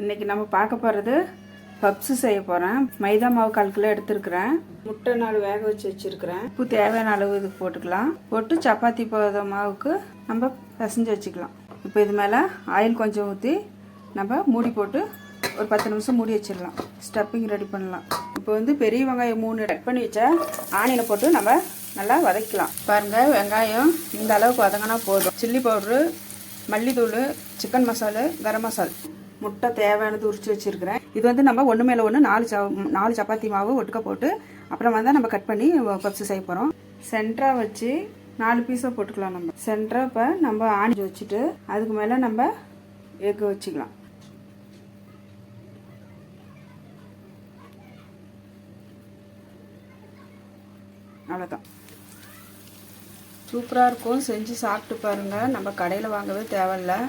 இன்றைக்கி நம்ம பார்க்க போகிறது பப்ஸு செய்ய போகிறேன். மைதா மாவு 1/4 கிலோ எடுத்துருக்கிறேன். முட்டை 4 வேக வச்சு வச்சுருக்கிறேன். உப்பு தேவையான அளவு இதுக்கு போட்டுக்கலாம். போட்டு சப்பாத்தி போத மாவுக்கு நம்ம பிசைஞ்சு வச்சுக்கலாம். இப்போ இது மேலே ஆயில் கொஞ்சம் ஊற்றி நம்ம மூடி போட்டு ஒரு 10 நிமிஷம் மூடி வச்சிடலாம். ஸ்டப்பிங் ரெடி பண்ணலாம். இப்போ வந்து பெரிய வெங்காயம் 3 கட் பண்ணி வச்சா ஆனியில் போட்டு நம்ம நல்லா வதக்கலாம். பாருங்கள், வெங்காயம் இந்த அளவுக்கு வதங்கினா போதும். சில்லி பவுட்ரு, மல்லித்தூள், சிக்கன் மசாலா, கரம் மசாலா, முட்டை தேவையானது உரிச்சு வச்சுருக்கிறேன். இது வந்து நம்ம ஒன்று மேலே ஒன்று 4 சப்பாத்தி மாவு ஒட்டுக்க போட்டு அப்புறம் வந்து நம்ம கட் பண்ணி பப்ஸு செய்ய போகிறோம். சென்டராக வச்சு 4 பீஸாக போட்டுக்கலாம். நம்ம சென்டராக இப்போ நம்ம ஆணி வச்சுட்டு அதுக்கு மேலே நம்ம எக்கு வச்சுக்கலாம். அவ்வளோதான். சூப்பராக இருக்கும். செஞ்சு சாப்பிட்டு பாருங்கள். நம்ம கடையில் வாங்கவே தேவையில்லை.